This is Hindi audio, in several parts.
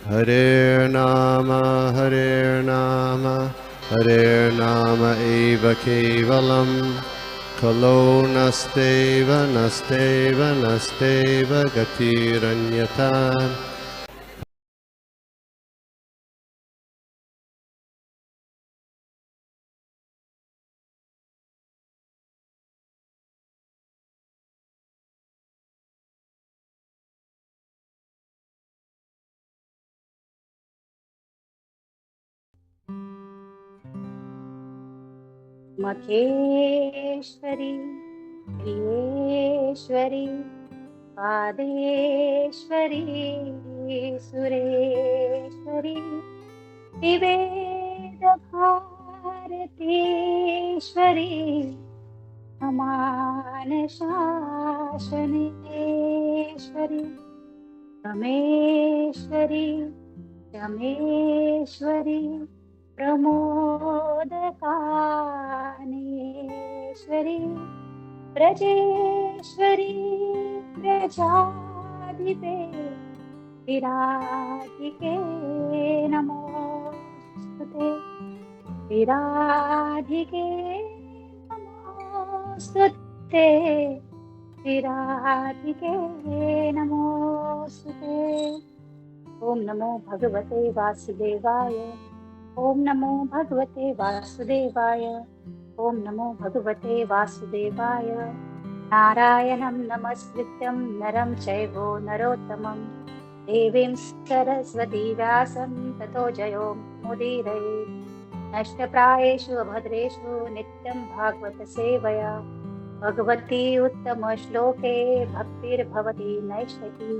Hare Nama Hare Nama eva kevalam Kalo nasteva nasteva nasteva gatiranyata. मखेश्वरी प्रियेश्वरी पादेश्वरी Sureshwari विवेद भारतीश्वरी समान शासनेश्वरी रमेश्वरी रमेश्वरी प्रमोदकानेश्वरी ब्रजेश्वरी प्रजाधिपे विराधिके नमोस्तुते विराधिके नमोस्तुते विराधिके नमोस्तुते। ओम नमो भगवते वासुदेवाय। ओम नमो भगवते वासुदेवाय। ओम नमो भगवते वासुदेवाय। नारायणं नमस्कृत्यं नरं चैव नरोत्तमं देवीं सरस्वती व्यासं ततो जयो मुदीरये। नष्टप्रायेषु अभद्रेषु नित्यं भागवत सेवया भगवती उत्तम श्लोके भक्तिर्भवति नैष्ठिकी।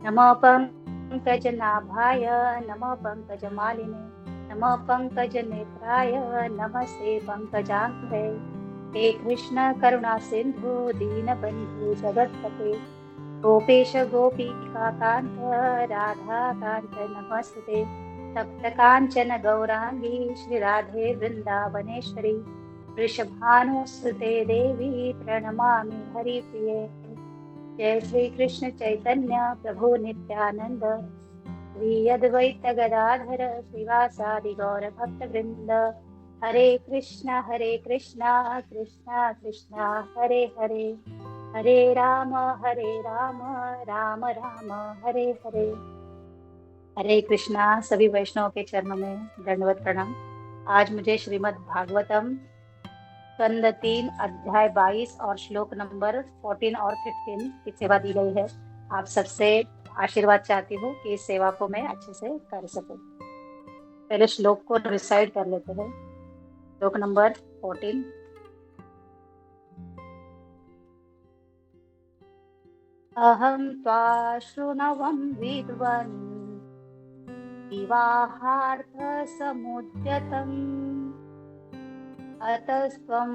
नमः पंकजनाभाय नमः पंकजमालिने नमः पंकजनेत्राय नमस्ते पंकजाङ्घ्रे। हे कृष्ण करुणा सिंधु दीनबन्धु जगत्पते गोपेश गोपिका कांत राधा कांत नमस्ते। तप्त कांचन गौरांगी श्री राधे वृंदावनेश्वरी वृषभानुसुते देवी प्रणमामि हरिप्रिये। जय श्री कृष्ण चैतन्य प्रभु नित्यानंद श्री अद्वैत गदाधर श्रीवासादि गौर भक्त वृंद। हरे कृष्णा कृष्णा कृष्णा हरे हरे हरे राम राम राम हरे हरे। हरे कृष्णा। सभी वैष्णव के चरणों में दंडवत प्रणाम। आज मुझे श्रीमद् भागवतम स्कंद 3 अध्याय 22 और श्लोक नंबर 14 और 15 की सेवा दी गई है। आप सबसे आशीर्वाद चाहती हूँ कि इस सेवा को मैं अच्छे से कर सकूं। पहले श्लोक को रिसाइट कर लेते हैं। श्लोक नंबर 14। अहं त्वा शृणवं विद्वन् विवाहार्थ समुद्यतम् अतस्त्वमुपकुर्वाण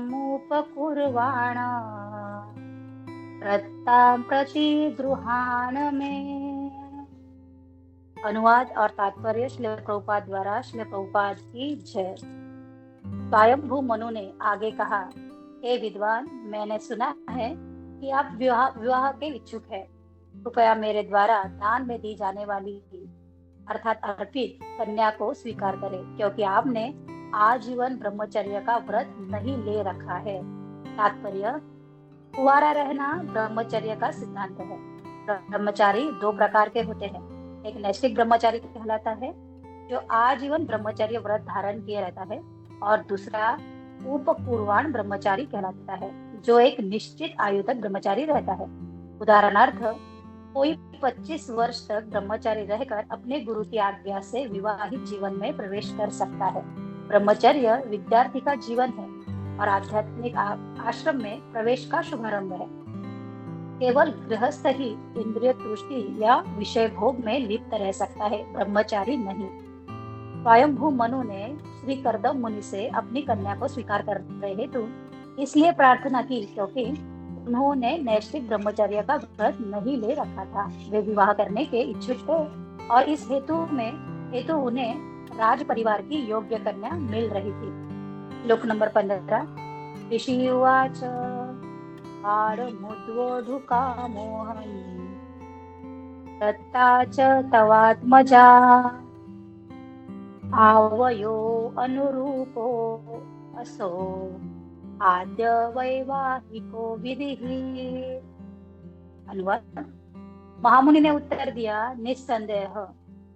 प्रत्तां प्रतिगृहाण में। अनुवाद और तात्पर्य श्रील प्रभुपाद द्वारा श्रील प्रभुपाद की जय। स्वयंभू मनु ने आगे कहा, हे विद्वान, मैंने सुना है कि आप विवाह के इच्छुक हैं। कृपया मेरे द्वारा दान में दी जाने वाली अर्थात अर्पित कन्या को स्वीकार करें, क्योंकि आपने आजीवन ब्रह्मचर्य का व्रत नहीं ले रखा है। तात्पर्य, कुंवारा रहना ब्रह्मचर्य का सिद्धांत है। ब्रह्मचारी दो प्रकार के होते हैं। एक नैष्ठिक ब्रह्मचारी कहलाता है, जो आजीवन ब्रह्मचर्य व्रत धारण किए रहता है, और दूसरा उपपूर्वाण ब्रह्मचारी कहलाता है, जो एक निश्चित आयु तक ब्रह्मचारी रहता है। उदाहरणार्थ, कोई 25 वर्ष तक ब्रह्मचारी रहकर अपने गुरु की आज्ञा से विवाहित जीवन में प्रवेश कर सकता है। ब्रह्मचर्य विद्यार्थी का जीवन है और आध्यात्मिक आश्रम में प्रवेश का शुभारंभ है। केवल गृहस्थ ही इंद्रिय तुष्टि या विषय भोग में लिप्त रह सकता है, ब्रह्मचारी नहीं। स्वयंभू मनु ने श्री कर्दम मुनि से अपनी कन्या को स्वीकार कर रहे हेतु इसलिए प्रार्थना की, क्योंकि उन्होंने नैष्ठिक ब्रह्मचर्य का व्रत नहीं ले रखा था। वे विवाह करने के इच्छुक थे और इस हेतु उन्हें राज परिवार की योग्य कन्या मिल रही थी। श्लोक नंबर 15। ऋषि उवाच आरमुद्वोढुकामोहम् दत्ता च तवात्मजा आवयो अनुरूपो असो आद्य वैवाहिको विधिः। अनुवाद। महामुनि ने उत्तर दिया, निस्संदेह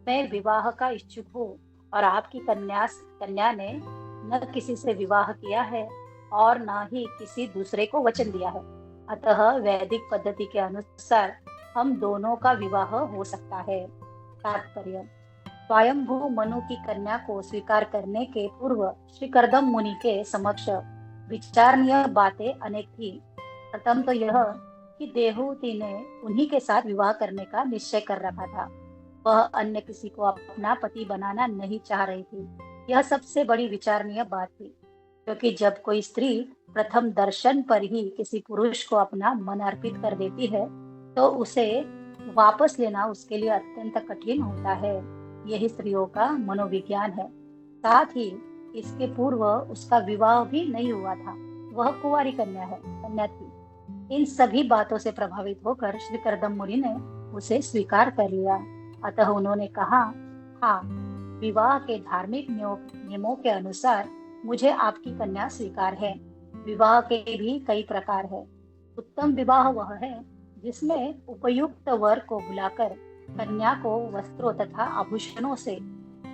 मैं विवाह का इच्छुक हूँ और आपकी कन्या ने न किसी से विवाह किया है और न ही किसी दूसरे को वचन दिया है। अतः वैदिक पद्धति के अनुसार हम दोनों का विवाह हो सकता है। तात्पर्य। स्वयंभू मनु की कन्या को स्वीकार करने के पूर्व श्री कर्दम मुनि के समक्ष विचारणीय बातें अनेक थी। प्रथम तो यह कि देवहूति ने उन्हीं के साथ विवाह करने का निश्चय कर रखा था। वह अन्य किसी को अपना पति बनाना नहीं चाह रही थी। यह सबसे बड़ी विचारणीय बात थी, क्योंकि जब कोई स्त्री प्रथम दर्शन पर ही किसी पुरुष को अपना मन अर्पित कर देती है तो उसे वापस लेना उसके लिए अत्यंत कठिन होता है। यही स्त्रियों का मनोविज्ञान है। साथ ही इसके पूर्व उसका विवाह भी नहीं हुआ था, वह कुंवारी कन्या थी। इन सभी बातों से प्रभावित होकर श्री कर्दम मुनि ने उसे स्वीकार कर लिया। अतः उन्होंने कहा, हाँ, विवाह के धार्मिक नियमों के अनुसार मुझे आपकी कन्या स्वीकार है। विवाह के भी कई प्रकार है। उत्तम विवाह वह है जिसमें उपयुक्त वर को बुलाकर कन्या को वस्त्रों तथा आभूषणों से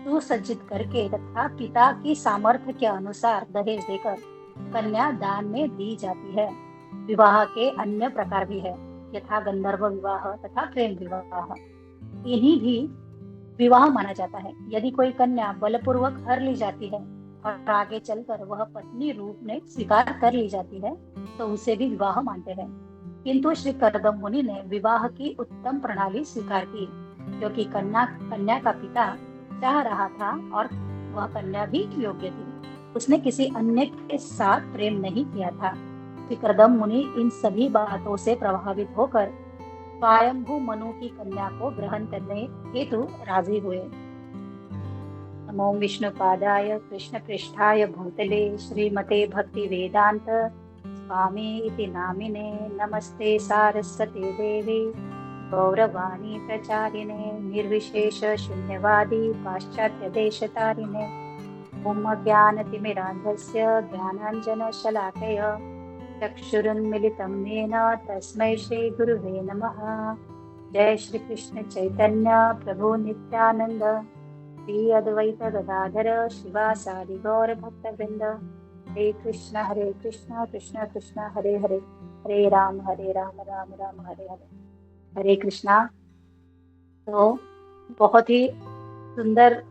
सुसज्जित करके तथा पिता की सामर्थ्य के अनुसार दहेज देकर कन्या दान में दी जाती है। विवाह के अन्य प्रकार भी है, यथा गंधर्व विवाह तथा प्रेम विवाह। इन्हीं भी विवाह माना जाता है। यदि कोई कन्या बलपूर्वक हर ली जाती है और आगे चलकर वह पत्नी रूप में स्वीकार कर ली जाती है तो उसे भी विवाह मानते हैं। किंतु श्री कर्दम मुनि ने विवाह की उत्तम प्रणाली स्वीकार की, क्योंकि कन्या का पिता चाह रहा था और वह कन्या भी योग्य थी। उसने किसी अन्य के साथ प्रेम नहीं किया था। श्री कर्दम मुनि इन सभी बातों से प्रभावित होकर स्वयंभू मनु की कन्या को ग्रहण करने हेतु राजी हुए। नमो विष्णुपादाय कृष्ण पृष्ठाय भूतले श्रीमते भक्ति वेदांत स्वामी इति नामिने नमस्ते सारस्वते देवी गौरवाणी प्रचारिणे निर्विशेष शून्यवादी पाश्चात्य देशतारिणे ओम ज्ञानतिमिरान्धस्य ज्ञानाञ्जनशलाकय चक्षुरुन्मिलितं येन तस्मै श्री गुरुवे नमः। जय श्री कृष्ण चैतन्य प्रभु नित्यानंद श्री अद्वैत गदाधर शिवासादि गौर भक्तवृंद। हरे कृष्ण कृष्ण कृष्ण हरे हरे, हरे राम राम राम हरे हरे। हरे कृष्णा। तो बहुत ही सुंदर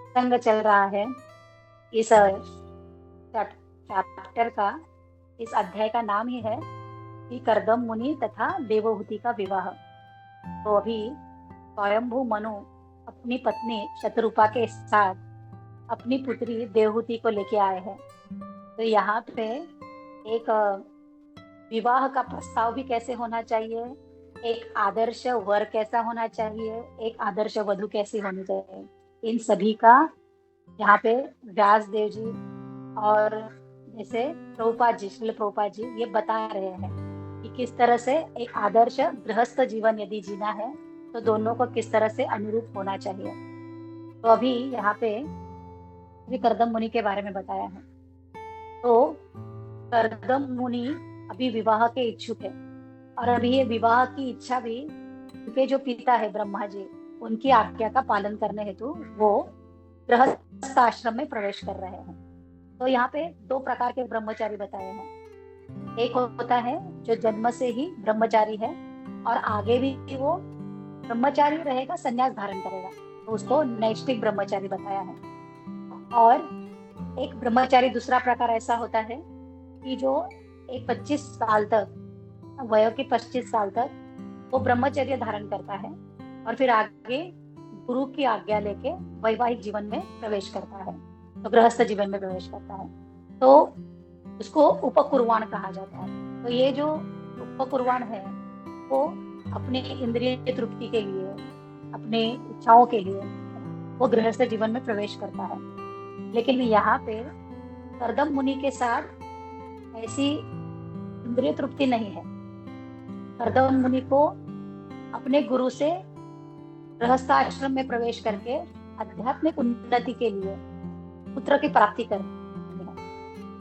संग चल रहा है इस चैप्टर का। इस अध्याय का नाम ही है कि कर्दम मुनि तथा देवहूति का विवाह। तो अभी स्वयंभू मनु अपनी पत्नी शतरूपा के साथ अपनी पुत्री देवहूति को लेके आए हैं। तो यहाँ पे एक विवाह का प्रस्ताव भी कैसे होना चाहिए, एक आदर्श वर कैसा होना चाहिए, एक आदर्श वधु कैसी होनी चाहिए, इन सभी का यहाँ पे व्यास देव जी और जैसे श्रील प्रभुपाद जी ये बता रहे हैं कि किस तरह से एक आदर्श गृहस्थ जीवन यदि जीना है तो दोनों को किस तरह से अनुरूप होना चाहिए। तो अभी यहाँ पे श्री कर्दम मुनि के बारे में बताया है। तो कर्दम मुनि अभी विवाह के इच्छुक है और अभी ये विवाह की इच्छा भी उनके जो पिता है ब्रह्मा जी, उनकी आज्ञा का पालन करने हेतु वो गृहस्थ आश्रम में प्रवेश कर रहे हैं। तो यहाँ पे दो प्रकार के ब्रह्मचारी बताए हैं। एक होता है जो जन्म से ही ब्रह्मचारी है और आगे भी वो ब्रह्मचारी रहेगा, संन्यास धारण करेगा, तो उसको नैष्ठिक ब्रह्मचारी बताया है। और एक ब्रह्मचारी दूसरा प्रकार ऐसा होता है कि जो एक 25 साल तक वयो के 25 साल तक वो ब्रह्मचर्य धारण करता है और फिर आगे गुरु की आज्ञा लेके वैवाहिक जीवन में प्रवेश करता है, तो गृहस्थ जीवन में प्रवेश करता है, तो उसको उपकुर्वाण कहा जाता है। तो ये जो उपकुर्वाण है वो अपने इंद्रिय तृप्ति के लिए, अपने इच्छाओं के लिए वो गृहस्थ जीवन में प्रवेश करता है। लेकिन यहाँ पे कर्दम मुनि के साथ ऐसी इंद्रिय तृप्ति नहीं है। कर्दम मुनि को अपने गुरु से गृहस्थाश्रम में प्रवेश करके आध्यात्मिक उन्नति के लिए पुत्र की प्राप्ति करनी है,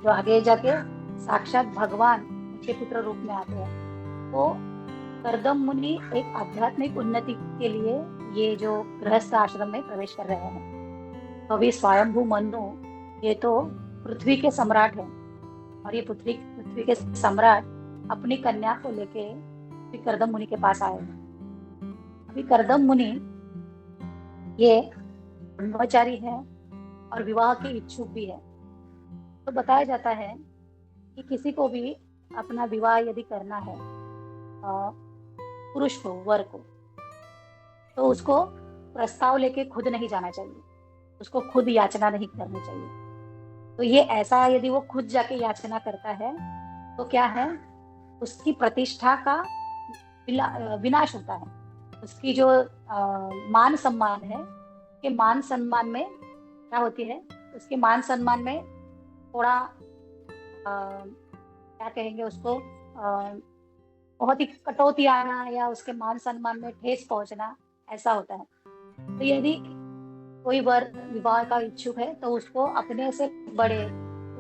जो आगे जाके साक्षात भगवान उनके पुत्र रूप में आते हैं। तो करदम मुनि एक आध्यात्मिक उन्नति के लिए ये जो गृहस्थ आश्रम में प्रवेश कर रहे हैं। तो अभी स्वयंभू मनु ये तो पृथ्वी के सम्राट हैं, और ये पृथ्वी के सम्राट अपनी कन्या को लेके करदम मुनि के पास आए हैं। अभी करदम मुनि ये ब्रह्मचारी है और विवाह के इच्छुक भी है। तो बताया जाता है कि किसी को भी अपना विवाह यदि करना है पुरुष को, वर को, तो उसको प्रस्ताव लेके खुद नहीं जाना चाहिए, उसको खुद याचना नहीं करनी चाहिए। तो ये ऐसा यदि वो खुद जाके याचना करता है तो क्या है, उसकी प्रतिष्ठा का विनाश होता है। उसकी जो मान सम्मान है कि मान सम्मान में क्या होती है, उसके मान सम्मान में थोड़ा क्या कहेंगे उसको, बहुत ही कटौती आना या उसके मान सम्मान में ठेस पहुंचना, ऐसा होता है। तो यदि कोई वर विवाह का इच्छुक है तो उसको अपने से बड़े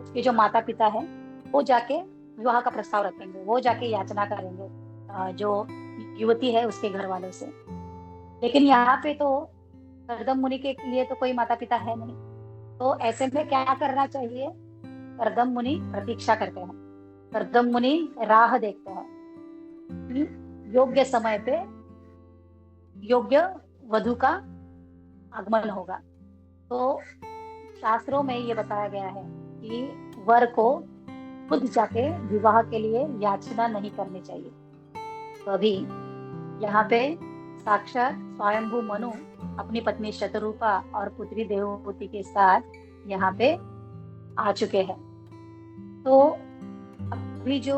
उसके जो माता पिता है वो जाके विवाह का प्रस्ताव रखेंगे, वो जाके याचना करेंगे जो युवती है उसके घर वालों से। लेकिन यहाँ पे तो करदम मुनि के लिए तो कोई माता पिता है नहीं, तो ऐसे में क्या करना चाहिए, करदम मुनि प्रतीक्षा करते हैं, करदम मुनि राह देखते हैं कि योग्य समय पे योग्य वधु का आगमन होगा। तो शास्त्रों में ये बताया गया है कि वर को खुद जाके विवाह के लिए याचना नहीं करनी चाहिए। तो अभी यहाँ पे साक्षात स्वयंभू मनु अपनी पत्नी शतरूपा और पुत्री देवहूति के साथ यहाँ पे आ चुके हैं। तो अभी जो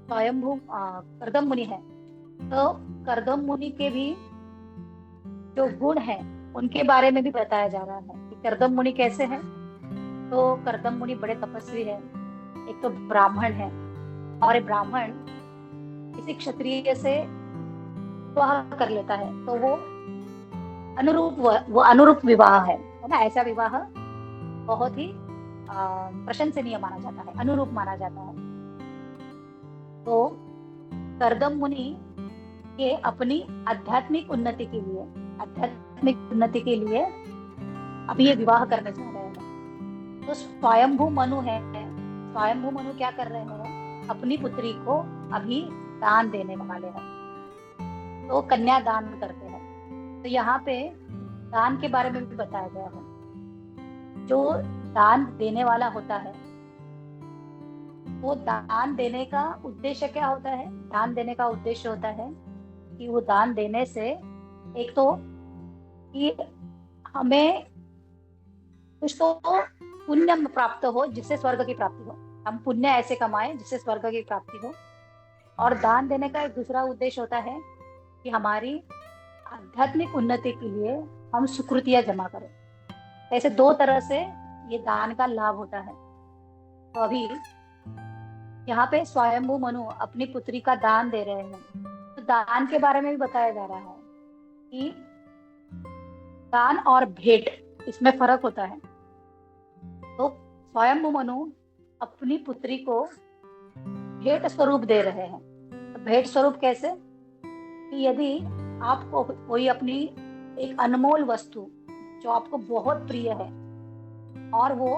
स्वयंभू करदम मुनि है, तो करदम मुनि के भी जो गुण है उनके बारे में भी बताया जा रहा है कि करदम मुनि कैसे हैं। तो करदम मुनि बड़े तपस्वी है, एक तो ब्राह्मण है, और एक ब्राह्मण किसी क्षत्रिय से विवाह कर लेता है तो वो अनुरूप विवाह है ना। ऐसा विवाह बहुत ही प्रशंसनीय माना जाता है, अनुरूप माना जाता है। तो करदम मुनि के अपनी आध्यात्मिक उन्नति के लिए अभी ये विवाह करने जा रहे हैं। तो स्वयंभू मनु है, स्वयंभू मनु क्या कर रहे हैं, अपनी पुत्री को अभी दान देने वाले हैं, तो कन्या दान करते हैं। तो यहाँ पे दान के बारे में भी बताया गया है। जो दान देने वाला होता है वो दान देने का उद्देश्य क्या होता है, दान देने का उद्देश्य होता है कि वो दान देने से एक तो कि हमें कुछ तो पुण्य प्राप्त हो जिससे स्वर्ग की प्राप्ति हो, हम पुण्य ऐसे कमाएं जिससे स्वर्ग की प्राप्ति हो। और दान देने का एक दूसरा उद्देश्य होता है कि हमारी आध्यात्मिक उन्नति के लिए हम सुकृतियां जमा करें। ऐसे दो तरह से ये दान का लाभ होता है। तो अभी यहाँ पे स्वयंभू मनु अपनी पुत्री का दान दे रहे हैं। तो दान के बारे में भी बताया जा रहा है कि दान और भेंट इसमें फर्क होता है। तो स्वयंभू मनु अपनी पुत्री को भेंट स्वरूप दे रहे हैं। तो भेंट स्वरूप कैसे, कि यदि आपको कोई अपनी एक अनमोल वस्तु जो आपको बहुत प्रिय है और वो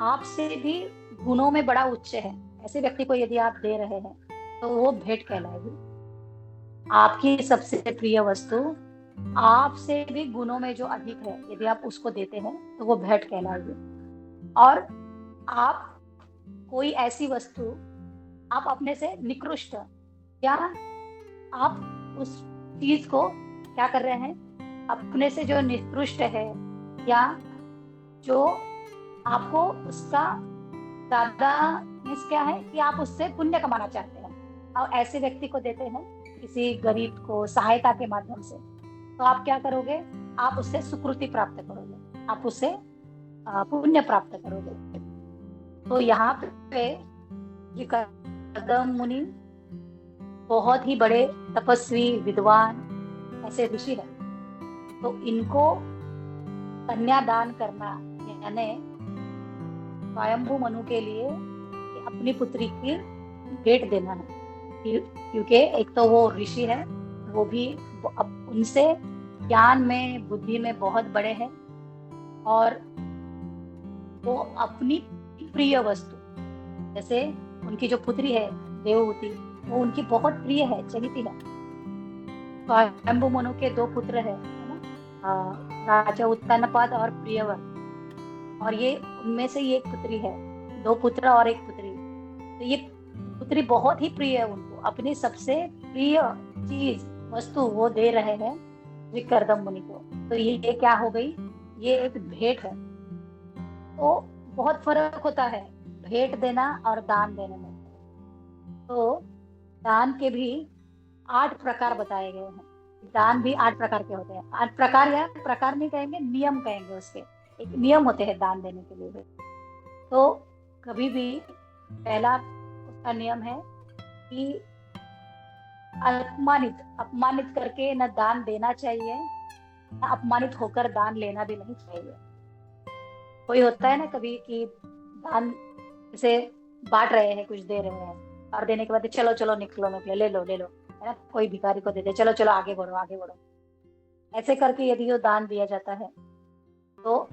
आपसे भी गुणों में बड़ा उच्च है, ऐसे व्यक्ति को यदि आप दे रहे हैं तो वो भेंट कहलाएगी। आपकी सबसे प्रिय वस्तु आपसे भी गुणों में जो अधिक है यदि आप उसको देते हैं तो वो भेंट कहलाएगी। और आप कोई ऐसी वस्तु आप अपने से निकृष्ट या आप उस चीज को क्या कर रहे हैं, अपने से जो निकृष्ट है या जो आपको उसका ज्यादा मीन्स क्या है कि आप उससे पुण्य कमाना चाहते हैं और ऐसे व्यक्ति को देते हैं, किसी गरीब को सहायता के माध्यम से, तो आप क्या करोगे, आप उससे सुकृति प्राप्त करोगे, आप उससे पुण्य प्राप्त करोगे। तो यहाँ पे करदम मुनि बहुत ही बड़े तपस्वी विद्वान ऐसे ऋषि है, तो इनको कन्यादान करना यानी स्वयंभू मनु के लिए अपनी पुत्री की भेंट देना है। क्योंकि एक तो वो ऋषि है, वो भी उनसे ज्ञान में बुद्धि में बहुत बड़े हैं, और वो अपनी प्रिय वस्तु, जैसे उनकी जो पुत्री है देवहूति, वो उनकी बहुत प्रिय है, चहिती है। स्वयंभू मनु के दो पुत्र है ना, राजा उत्तानपाद और प्रियव्रत, और ये उनमें से ये एक पुत्री है, दो पुत्र और एक पुत्री। तो ये पुत्री बहुत ही प्रिय है उनको, अपनी सबसे प्रिय चीज वस्तु वो दे रहे हैं विक्रम मुनि को। तो ये क्या हो गई, ये एक भेंट है। तो बहुत फर्क होता है भेंट देना और दान देने में। तो दान के भी 8 प्रकार बताए गए हैं। दान भी 8 प्रकार के होते हैं। 8 प्रकार, या प्रकार नहीं कहेंगे, नियम कहेंगे उसके। एक नियम होते हैं दान देने के लिए भी। तो कभी भी पहला उसका नियम है कि अपमानित करके न दान देना चाहिए, न अपमानित होकर दान लेना भी नहीं चाहिए। कोई होता है ना कभी कि दान जैसे बांट रहे हैं, कुछ दे रहे हैं, और देने के बाद चलो चलो निकलो निकलो, ले लो है ना, कोई भिखारी को दे दे, चलो चलो आगे बढ़ो आगे बढ़ो। ऐसे करके यदि वो दान दिया जाता है तो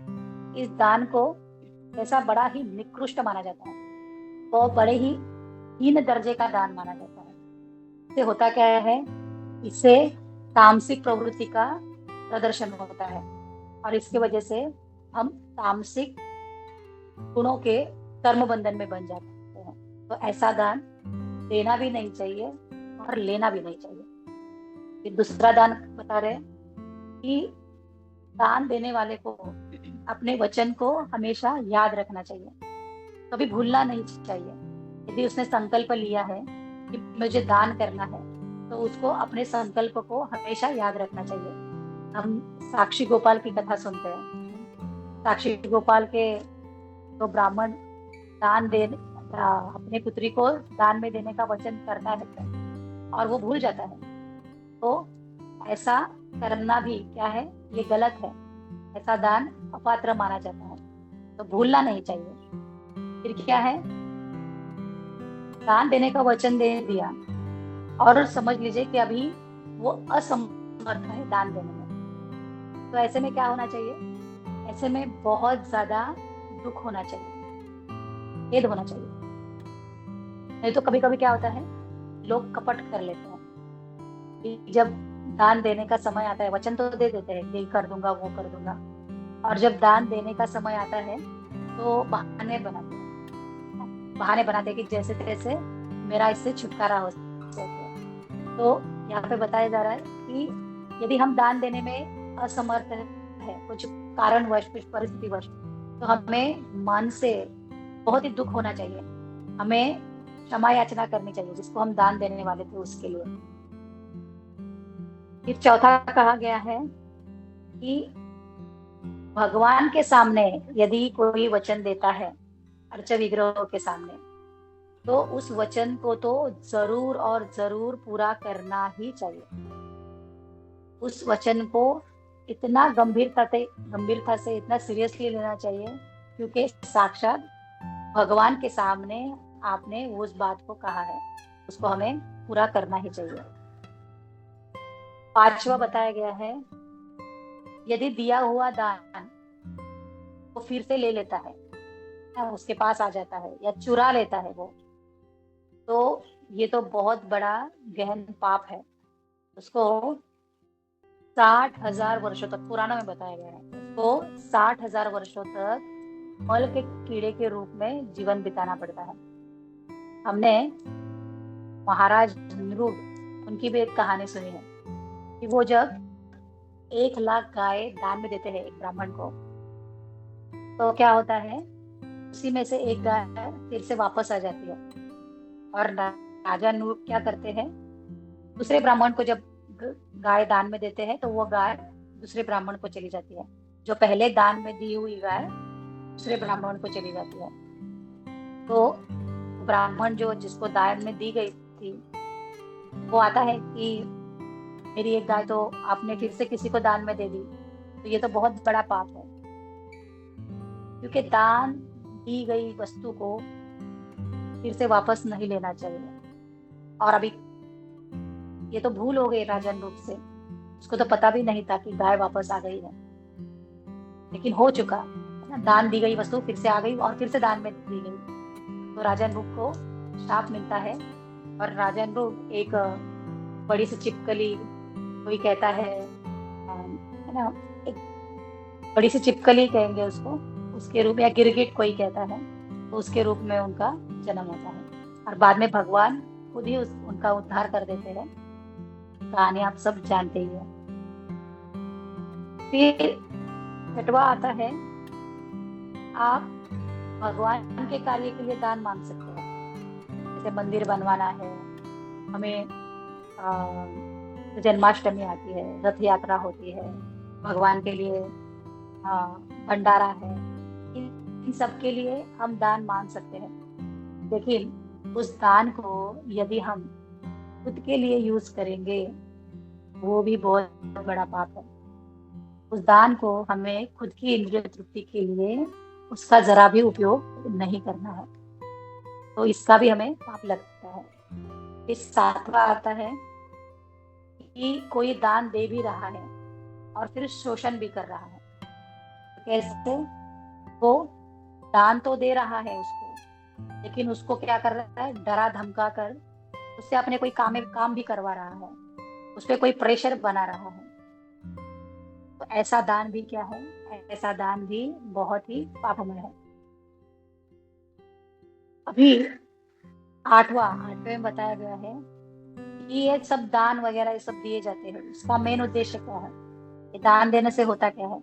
इस दान को ऐसा बड़ा ही निकृष्ट माना जाता है, वो बड़े ही हीन दर्जे का दान माना जाता है। इससे होता क्या है, इससे तामसिक प्रवृत्ति का प्रदर्शन होता है, और इसके वजह से हम तामसिक गुणों के कर्म बंधन में बन जाते हैं। तो ऐसा दान देना भी नहीं चाहिए और लेना भी नहीं चाहिए। फिर दूसरा दान बता रहे कि दान देने वाले को अपने वचन को हमेशा याद रखना चाहिए, कभी भूलना नहीं चाहिए। यदि उसने संकल्प लिया है कि मुझे दान करना है, तो उसको अपने संकल्प को हमेशा याद रखना चाहिए। हम साक्षी गोपाल की कथा सुनते हैं। साक्षी गोपाल के तो ब्राह्मण दान दे अपने पुत्री को दान में देने का वचन करता है और वो भूल जाता है। तो ऐसा करना भी क्या है, ये गलत है। ऐसा दान अपात्र माना जाता है, तो भूलना नहीं चाहिए। फिर क्या है, दान देने का वचन दे दिया और समझ लीजिए कि अभी वो असमर्थ है दान देने में, तो ऐसे में क्या होना चाहिए, ऐसे में बहुत ज्यादा दुख होना चाहिए, खेद होना चाहिए। नहीं तो कभी कभी क्या होता है, लोग कपट कर लेते हैं कि जब दान देने का समय आता है, वचन तो दे देते हैं ये कर दूंगा वो कर दूंगा, और जब दान देने का समय आता है तो बहाने बनाते हैं कि जैसे तैसे मेरा इससे छुटकारा हो सके। तो यहाँ पे बताया जा रहा है कि यदि हम दान देने में असमर्थ है कुछ कारणवश, कुछ परिस्थितिवश, तो हमें मन से बहुत ही दुख होना चाहिए, हमें क्षमा याचना करनी चाहिए जिसको हम दान देने वाले थे उसके लिए। फिर चौथा कहा गया है कि भगवान के सामने यदि कोई वचन देता है अर्च विग्रह के सामने, तो उस वचन को तो जरूर और जरूर पूरा करना ही चाहिए। उस वचन को इतना गंभीरता से इतना सीरियसली लेना चाहिए, क्योंकि साक्षात भगवान के सामने आपने उस बात को कहा है, उसको हमें पूरा करना ही चाहिए। पांचवा बताया गया है, यदि दिया हुआ दान वो फिर से ले लेता है, उसके पास आ जाता है या चुरा लेता है वो, तो ये तो बहुत बड़ा गहन पाप है। उसको 60,000 वर्षों तक, पुराणों में बताया गया है, उसको 60,000 वर्षों तक मल के कीड़े के रूप में जीवन बिताना पड़ता है। हमने महाराज नृग, उनकी भी एक कहानी सुनी है कि वो जब 1,00,000 गाय दान में देते हैं एक ब्राह्मण को, तो क्या होता है, उसी में से एक गाय फिर से वापस आ जाती है, और राजा नृग क्या करते हैं, दूसरे ब्राह्मण को जब गाय दान में देते हैं तो वो गाय दूसरे ब्राह्मण को चली जाती है, जो पहले दान में दी हुई गाय दूसरे ब्राह्मण को चली जाती है। तो ब्राह्मण जो जिसको दान में दी गई थी, वो आता है कि मेरी एक गाय तो आपने फिर से किसी को दान में दे दी, तो ये तो बहुत बड़ा पाप है। क्योंकि दान दी गई वस्तु को फिर से वापस नहीं लेना चाहिए। और अभी ये तो भूल हो गई राजन रूप से, उसको तो पता भी नहीं था कि गाय वापस आ गई है, लेकिन हो चुका है ना। दान दी गई वस्तु फिर से आ गई और फिर से दान में दी गई, तो राजन रूप को शाप मिलता है। और राजन रूप एक बड़ी सी छिपकली, कोई कहता है ना, एक बड़ी सी छिपकली कहेंगे उसको, उसके रूप, या गिरगिट कोई कहता है, तो उसके रूप में उनका जन्म होता है। और बाद में भगवान खुद ही उनका उद्धार कर देते हैं। कहानी आप सब जानते ही हैं। फिर छठवा आता है, आप भगवान के कार्य के लिए दान मांग सकते हैं। जैसे मंदिर बनवाना है, हमें जन्माष्टमी आती है, रथ यात्रा होती है, भगवान के लिए भंडारा है, इन सब के लिए हम दान मांग सकते हैं। लेकिन उस दान को यदि हम खुद के लिए यूज करेंगे, वो भी बहुत बड़ा पाप है। उस दान को हमें खुद की इंद्रिय तृप्ति के लिए उसका जरा भी उपयोग नहीं करना है, तो इसका भी हमें पाप लगता है। इस सातवां आता है कि कोई दान दे भी रहा है और फिर शोषण भी कर रहा है। कैसे? वो दान तो दे रहा है उसको, लेकिन उसको क्या कर रहा है, डरा धमका कर उससे अपने कोई काम भी करवा रहा है, उस पर कोई प्रेशर बना रहा है। तो ऐसा दान भी क्या है, ऐसा दान भी बहुत ही पापमय है। अभी आठवें में बताया गया है कि ये सब दान वगैरह ये सब दिए जाते हैं, इसका मेन उद्देश्य क्या है, ये दान देने से होता क्या है।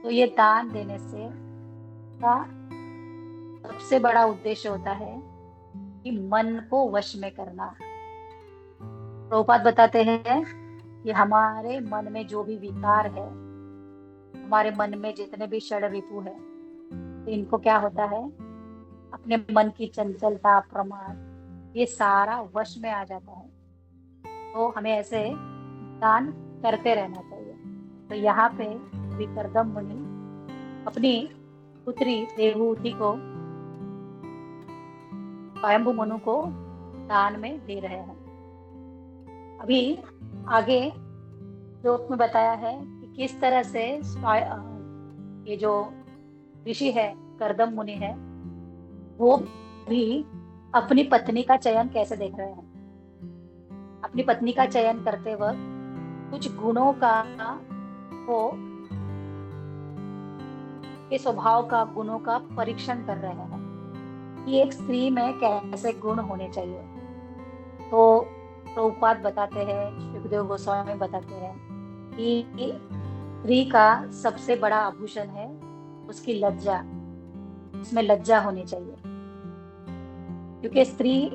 तो ये दान देने से का सबसे बड़ा उद्देश्य होता है कि मन को वश में करना। प्रभुपाद बताते हैं कि हमारे मन में जो भी विकार है, हमारे मन में जितने भी षड रिपु है, तो इनको क्या होता है, अपने मन की चंचलता, प्रमाद, ये सारा वश में आ जाता है। तो हमें ऐसे दान करते रहना चाहिए। तो यहाँ पे विकर्दम मुनि अपनी पुत्री देवहूति को, स्वयंभू मनु को दान में दे रहे हैं। अभी आगे श्लोक में बताया है कि किस तरह से ये जो ऋषि है, कर्दम मुनि है, वो भी अपनी पत्नी का चयन कैसे देख रहे हैं। अपनी पत्नी का चयन करते वक्त कुछ गुणों का, वो के स्वभाव का, गुणों का परीक्षण कर रहे हैं कि एक स्त्री में कैसे गुण होने चाहिए। तो प्रभुपाद बताते हैं, सुखदेव गोस्वामी बताते हैं कि स्त्री का सबसे बड़ा आभूषण है उसकी लज्जा, उसमें लज्जा होनी चाहिए। क्योंकि स्त्री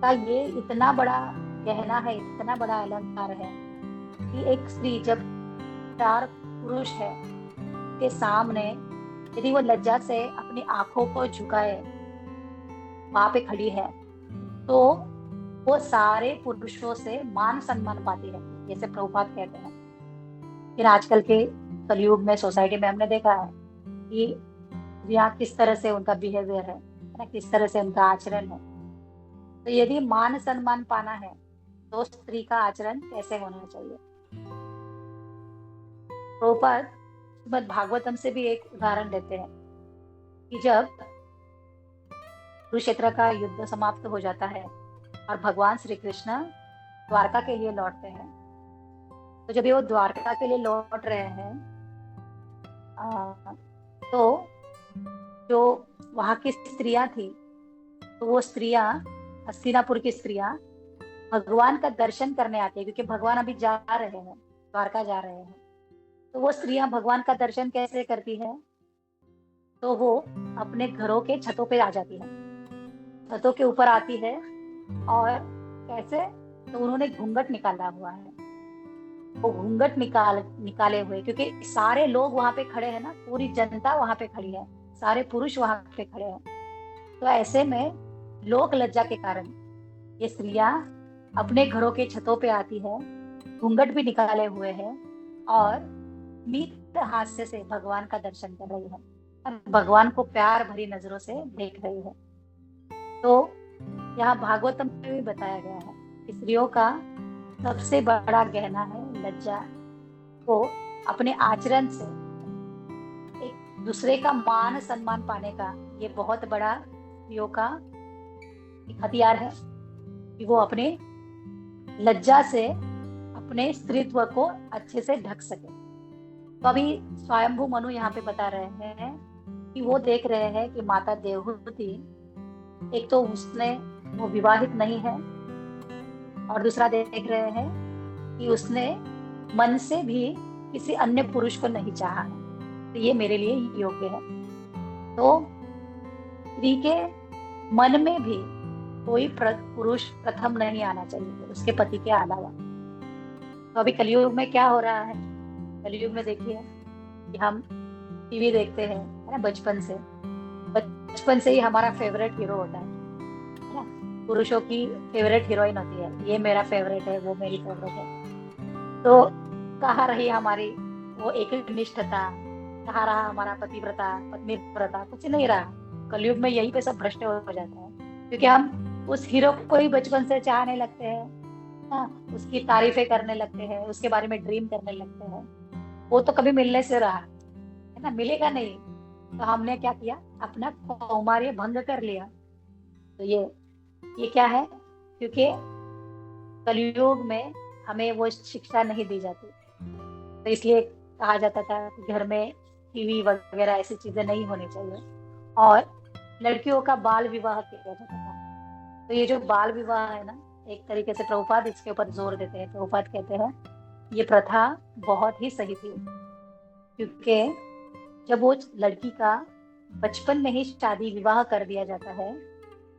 का ये इतना बड़ा गहना है, इतना बड़ा अलंकार है कि एक स्त्री जब 4 पुरुष है के सामने यदि वो लज्जा से अपनी आंखों को झुकाए, वहां पे खड़ी है, तो वो सारे पुरुषों से मान सम्मान पाती है, जैसे प्रभुपाद कहते हैं। फिर आजकल के कलयुग में, सोसाइटी में हमने देखा है कि यहाँ किस तरह से उनका बिहेवियर है ना, किस तरह से उनका आचरण है। तो यदि मान सम्मान पाना है तो स्त्री का आचरण कैसे होना चाहिए। प्रभुपाद श्रीमद् भागवतम से भी एक उदाहरण देते हैं कि जब कुरुक्षेत्र का युद्ध समाप्त हो जाता है और भगवान श्री कृष्ण द्वारका के लिए लौटते हैं, तो जब वो द्वारका के लिए लौट रहे हैं, तो जो वहां की स्त्रियां थी, तो वो स्त्रियां, हस्तिनापुर की स्त्रियां भगवान का दर्शन करने आती है, क्योंकि भगवान अभी जा रहे हैं, द्वारका जा रहे हैं। तो वो स्त्रियां भगवान का दर्शन कैसे करती है, तो वो अपने घरों के छतों पे आ जाती है, छतों के ऊपर आती है। और कैसे, तो उन्होंने घूंघट निकाला हुआ है, वो घूंघट निकाले हुए, क्योंकि सारे लोग वहां पे खड़े हैं ना, पूरी जनता वहां पे खड़ी है, सारे पुरुष वहां पे खड़े हैं। तो ऐसे में लोक लज्जा के कारण ये स्त्रियां अपने घरों के छतों पे आती है घूंघट भी निकाले हुए है और मीत हास्य से भगवान का दर्शन कर रही है और भगवान को प्यार भरी नजरों से देख रही है। तो यहाँ भागवतम में भी बताया गया है कि स्त्रियों का सबसे बड़ा गहना है लज्जा। को अपने आचरण से एक दूसरे का मान सम्मान पाने का ये बहुत बड़ा स्त्रियों का एक हथियार है कि वो अपने लज्जा से अपने स्त्रीत्व को अच्छे से ढक सके। तो अभी स्वयंभू मनु यहाँ पे बता रहे हैं कि वो देख रहे हैं कि माता देवहूति, एक तो उसने वो विवाहित नहीं है और दूसरा देख रहे हैं कि उसने मन से भी किसी अन्य पुरुष को नहीं चाहा है, तो ये मेरे लिए योग्य है। तो स्त्री के मन में भी कोई पुरुष प्रथम नहीं आना चाहिए उसके पति के अलावा। तो अभी कलयुग में क्या हो रहा है? कलयुग में देखिए कि हम टीवी देखते हैं, है ना, बचपन से ही हमारा फेवरेट हीरो होता है ना। पुरुषों की फेवरेट हीरोइन होती है, ये मेरा फेवरेट है, वो मेरी फेवरेट है। तो कहाँ रही हमारी वो एक निष्ठता, कहाँ रहा हमारा पतिव्रता पत्नी व्रता? कुछ नहीं रहा। कलयुग में यही पे सब भ्रष्ट हो जाता है, क्योंकि हम उस हीरो को ही बचपन से चाहने लगते हैं, हाँ, उसकी तारीफें करने लगते हैं, उसके बारे में ड्रीम करने लगते हैं। वो तो कभी मिलने से रहा है ना, मिलेगा नहीं। तो हमने क्या किया, अपना कौमार्य भंग कर लिया। तो ये क्या है? क्योंकि कलयुग में हमें वो शिक्षा नहीं दी जाती, तो इसलिए कहा जाता था कि घर में टीवी वगैरह ऐसी चीजें नहीं होनी चाहिए और लड़कियों का बाल विवाह किया जाता था। तो ये जो बाल विवाह है ना, एक तरीके से प्रभुपाद इसके ऊपर जोर देते हैं। प्रभुपाद कहते हैं ये प्रथा बहुत ही सही थी, क्योंकि जब वो लड़की का बचपन में ही शादी विवाह कर दिया जाता है,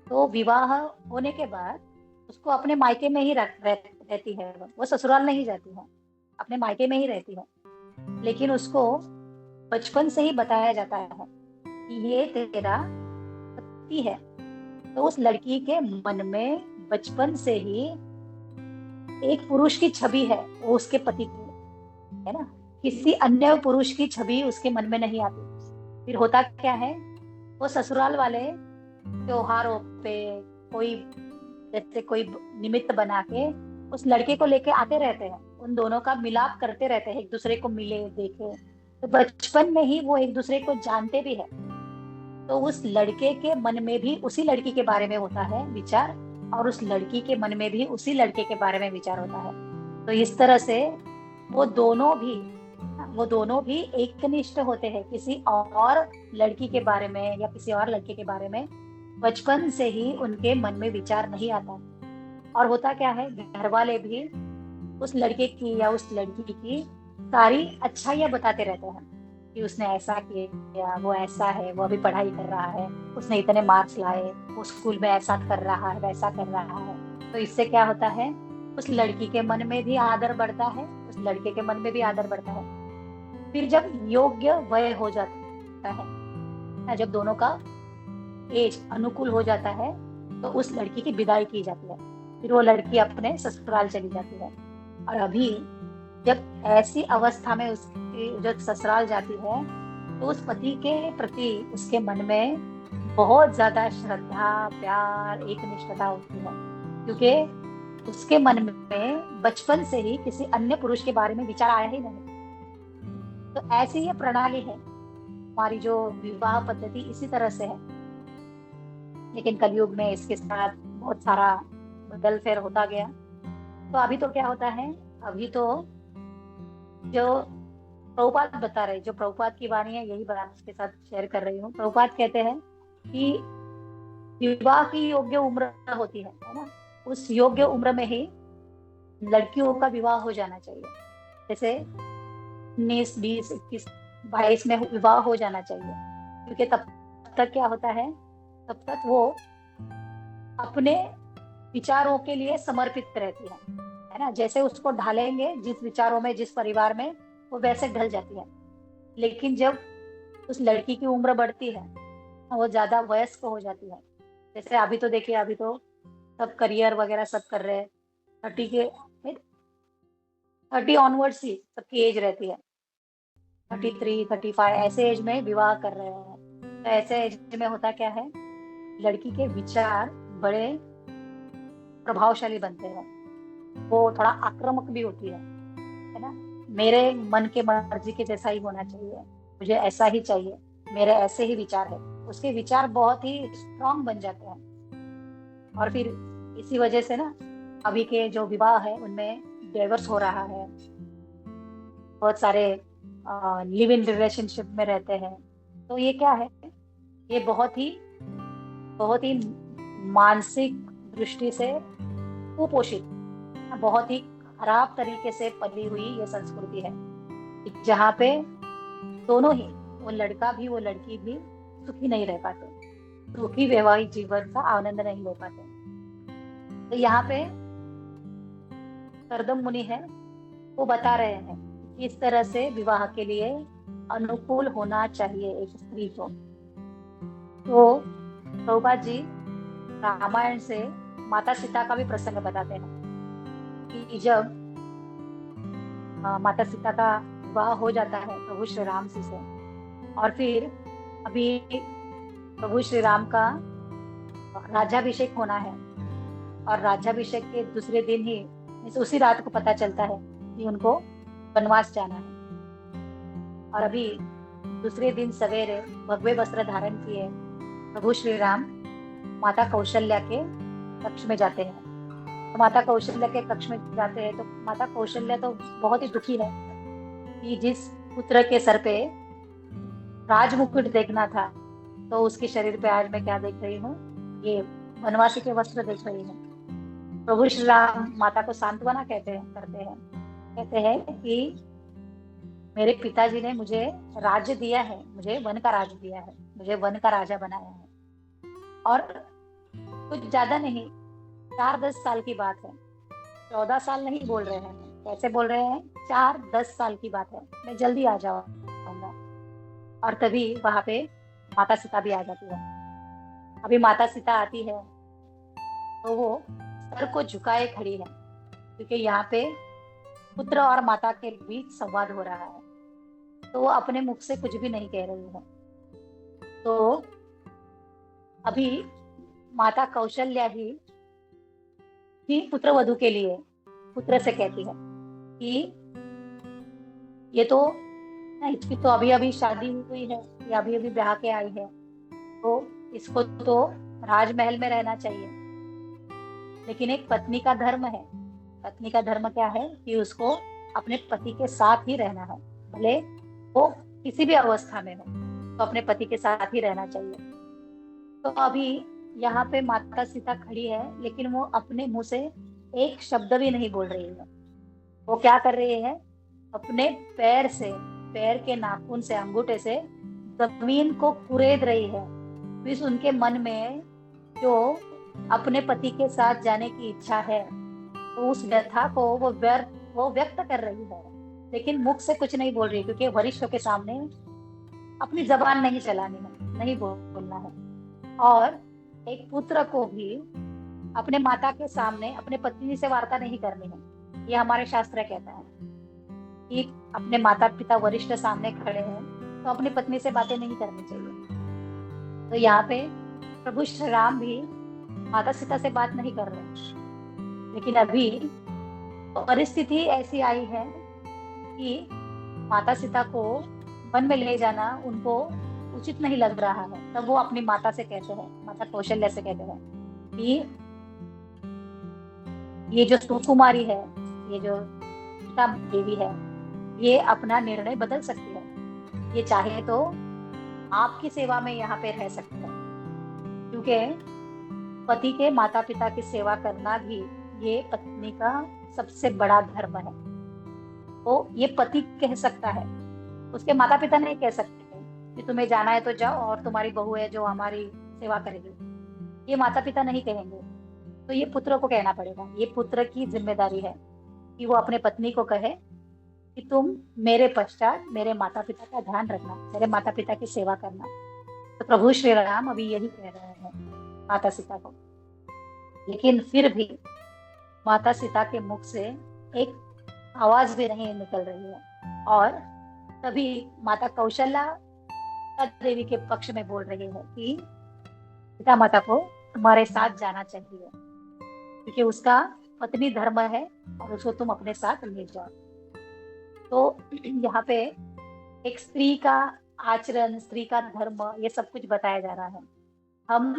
तो विवाह होने के बाद उसको अपने मायके में ही रहती है, वो ससुराल नहीं जाती है, अपने मायके में ही रहती है। लेकिन उसको बचपन से ही बताया जाता है कि ये तेरा पति है। तो उस लड़की के मन में बचपन से ही एक पुरुष की छवि है, वो उसके पति की है ना। किसी अन्य पुरुष की छवि उसके मन में नहीं आती। फिर होता क्या है, वो ससुराल वाले त्योहारों पे कोई जैसे कोई निमित्त बना के उस लड़के को लेके आते रहते हैं, उन दोनों का मिलाप करते रहते हैं, एक दूसरे को मिले देखे। तो बचपन में ही वो एक दूसरे को जानते भी है। तो उस लड़के के मन में भी उसी लड़की के बारे में होता है विचार, और उस लड़की के मन में भी उसी लड़के के बारे में विचार होता है। तो इस तरह से वो दोनों भी एकनिष्ठ होते हैं, किसी और लड़की के बारे में या किसी और लड़के के बारे में बचपन से ही उनके मन में विचार नहीं आता। और होता क्या है, घर वाले भी उस लड़के की या उस लड़की की सारी अच्छाइयाँ बताते रहते हैं कि उसने ऐसा किया, वो ऐसा है, वो अभी पढ़ाई कर रहा है, उसने इतने मार्क्स लाए, वो स्कूल में ऐसा कर रहा है, वैसा कर रहा है। तो इससे क्या होता है, उस लड़की के मन में भी आदर बढ़ता है, उस लड़के के मन में भी आदर बढ़ता है। फिर जब योग्य वय हो जाता है, जब दोनों का एज अनुकूल हो जाता है, तो उस लड़की की विदाई की जाती है। फिर वो लड़की अपने ससुराल चली जाती है। और अभी जब ऐसी अवस्था में उसकी जब ससुराल जाती है, तो उस पति के प्रति उसके मन में बहुत ज्यादा श्रद्धा, प्यार, एक निष्ठता होती है, क्योंकि उसके मन में बचपन से ही किसी अन्य पुरुष के बारे में विचार आया ही नहीं। तो ऐसी ये प्रणाली है हमारी, जो विवाह पद्धति इसी तरह से है। लेकिन कलयुग में इसके साथ बहुत सारा बदल फेर होता गया। तो अभी तो क्या होता है, अभी तो जो प्रभुपाद बता रहे, जो प्रभुपाद की वाणी है, यही बात आपके साथ शेयर कर रही हूँ। प्रभुपाद कहते हैं कि विवाह की योग्य उम्र होती है ना, उस योग्य उम्र में ही लड़कियों का विवाह हो जाना चाहिए। जैसे 19, 20, 21, 22 में विवाह हो जाना चाहिए, क्योंकि तब तक क्या होता है, तब तक वो अपने विचारों के लिए समर्पित रहती है ना। जैसे उसको ढालेंगे जिस विचारों में, जिस परिवार में, वो वैसे ढल जाती है। लेकिन जब उस लड़की की उम्र बढ़ती है, वो ज्यादा वयस्क हो जाती है। जैसे अभी तो देखिए, अभी तो सब करियर वगैरह सब कर रहे हैं, 30 के 30 ऑनवर्ड्स ही सबकी एज रहती है। 33, 35 ऐसे एज में विवाह कर रहे हैं। तो ऐसे एज में होता क्या है, लड़की के विचार बड़े प्रभावशाली बनते हैं। वो थोड़ा आक्रामक भी होती है ना। मेरे मन के मर्जी के जैसा ही होना चाहिए, मुझे ऐसा ही चाहिए, मेरे ऐसे ही विचार है। उसके विचार बहुत ही स्ट्रांग बन जाते हैं। और फिर इसी वजह से ना अभी के जो विवाह है उनमें डाइवर्स हो रहा है। बहुत सारे लिव इन रिलेशनशिप में रहते हैं। तो ये क्या है, ये बहुत ही मानसिक दृष्टि से कुपोषित, बहुत ही खराब तरीके से पली हुई ये संस्कृति है, जहाँ पे दोनों ही, वो लड़का भी वो लड़की भी सुखी नहीं रह पाते, सुखी वैवाहिक जीवन का आनंद नहीं ले पाते। तो यहाँ पे करदम मुनि है, वो बता रहे हैं किस तरह से विवाह के लिए अनुकूल होना चाहिए एक स्त्री को। तो प्रभुपाद जी रामायण से माता सीता का भी प्रसंग बताते हैं कि जब माता सीता का विवाह हो जाता है प्रभु श्री राम जी से, और फिर अभी प्रभु श्री राम का राज्याभिषेक होना है, और राज्याभिषेक के दूसरे दिन ही, उसी रात को पता चलता है कि उनको वनवास जाना है। और अभी दूसरे दिन सवेरे भगवे वस्त्र धारण किए प्रभु श्री राम माता कौशल्या के कक्ष में जाते हैं। तो माता कौशल्या के कक्ष में जाते हैं तो माता कौशल्या तो बहुत ही दुखी है कि जिस पुत्र के सर पे राजमुकुट देखना था, तो उसके शरीर पे आज मैं क्या देख रही हूँ, ये वनवासी के वस्त्र देख रही हूँ। प्रभु श्री राम माता को सांत्वना कहते हैं कि मेरे पिताजी ने मुझे राज्य दिया है, मुझे वन का राज्य दिया है, मुझे वन का राजा बनाया है। और कुछ ज्यादा नहीं, 4-10 साल की बात है, 14 साल नहीं बोल रहे हैं, कैसे बोल रहे हैं, 4-10 साल की बात है, मैं जल्दी आ जाऊंगा। और तभी वहां पे माता सीता भी आ जाती है। अभी माता सीता आती है तो वो सर को झुकाए खड़ी है, क्योंकि यहाँ पे पुत्र और माता के बीच संवाद हो रहा है। तो वो अपने मुख से कुछ भी नहीं कह रही है। तो अभी माता कौशल्या ही पुत्र वधु के लिए पुत्र से कहती है कि ये तो इसकी तो अभी अभी शादी हुई है, ये अभी अभी ब्याह के आई है, तो इसको तो राजमहल में रहना चाहिए। लेकिन एक पत्नी का धर्म है, पत्नी का धर्म क्या है कि उसको अपने पति के साथ ही रहना है, भले वो किसी भी अवस्था में हो, तो अपने पति के साथ ही रहना चाहिए। तो अभी यहाँ पे माता सीता खड़ी है, लेकिन वो अपने मुंह से एक शब्द भी नहीं बोल रही है। वो क्या कर रही है, अपने पैर के नाखून से, अंगूठे से जमीन को कुरेद रही है। फिर उनके मन में जो अपने पति के साथ जाने की इच्छा है, तो उस व्यथा को वो व्यक्त कर रही है, लेकिन मुख से कुछ नहीं बोल रही, क्योंकि वरिष्ठों के सामने अपनी जबान नहीं चलानी है, नहीं बोलना है। और एक पुत्र को भी अपने माता के सामने अपने पत्नी से वार्ता नहीं करनी है। ये हमारे शास्त्र कहता है कि अपने माता पिता वरिष्ठ सामने खड़े हैं तो अपनी पत्नी से बातें नहीं करनी चाहिए। तो यहाँ पे प्रभु श्री राम भी माता सीता से बात नहीं कर रहे, लेकिन अभी परिस्थिति ऐसी आई है कि माता सीता को वन में ले जाना उनको उचित नहीं लग रहा है। तब वो अपनी माता से कहते हैं, माता कौशल्या से कहते हैं कि ये जो सुकुमारी है, ये जो सीता देवी है, ये अपना निर्णय बदल सकती है, ये चाहे तो आपकी सेवा में यहाँ पे रह सकती है, क्योंकि पति के माता पिता की सेवा करना भी ये पत्नी का सबसे बड़ा धर्म है। तो ये पति कह सकता है, उसके माता पिता नहीं कह सकते कि तुम्हें जाना है तो जाओ और तुम्हारी बहू है जो हमारी सेवा करेगी, ये माता पिता नहीं कहेंगे। तो ये पुत्र को कहना पड़ेगा, ये पुत्र की जिम्मेदारी है कि वो अपने पत्नी को कहे कि तुम मेरे पश्चात मेरे माता पिता का ध्यान रखना, मेरे माता पिता की सेवा करना। तो प्रभु श्री राम अभी यही कह रहे हैं माता सीता को। लेकिन फिर भी माता सीता के मुख से एक आवाज भी नहीं निकल रही है। और तभी माता कौशल्या देवी के पक्ष में बोल रही है कि सीता माता को तुम्हारे साथ जाना चाहिए, क्योंकि उसका पत्नी धर्म है और उसको तुम अपने साथ ले जाओ। तो यहाँ पे एक स्त्री का आचरण, स्त्री का धर्म, ये सब कुछ बताया जा रहा है। हम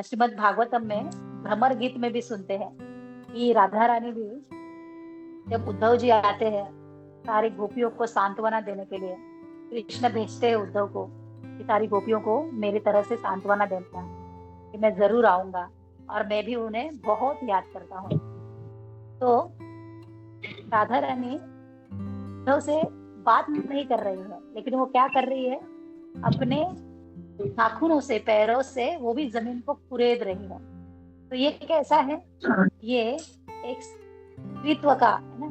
श्रीमद् भागवतम में भ्रमर गीत में भी सुनते हैं कि राधा रानी भी जब उद्धव जी आते हैं सारी गोपियों को सांत्वना देने के लिए, कृष्ण भेजते हैं उद्धव को कि सारी गोपियों को मेरी तरह से सांत्वना देता है कि मैं जरूर आऊंगा और मैं भी उन्हें बहुत याद करता हूँ। तो राधा रानी उद्धव से बात नहीं कर रही है, लेकिन वो क्या कर रही है, अपने नाखूनों से, पैरों से वो भी जमीन को कुरेद रही है। तो ये कैसा है, ये एक स्त्रीत्व का है ना,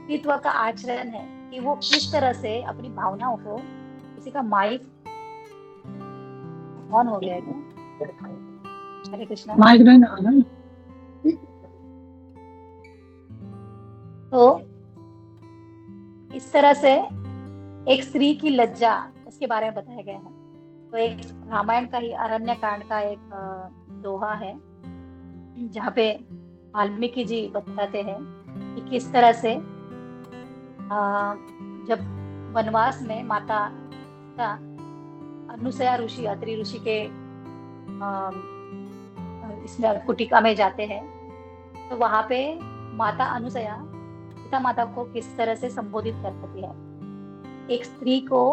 स्त्रीत्व का आचरण है कि वो किस तरह से अपनी भावनाओं को, किसी का माइक ऑन हो गया है क्या? हरे कृष्णा। माइक नहीं ऑन है। तो इस तरह से एक स्त्री की लज्जा, इसके बारे में बताया गया है। तो एक रामायण का ही अरण्य कांड का एक दोहा है जहाँ पे वाल्मीकि जी बताते हैं कि किस तरह से जब वनवास में माता का अनुसया ऋषि, अत्रि ऋषि के इसमें कुटिका में जाते हैं, तो वहां पे माता अनुसया सीता माता को किस तरह से संबोधित करती है, एक स्त्री को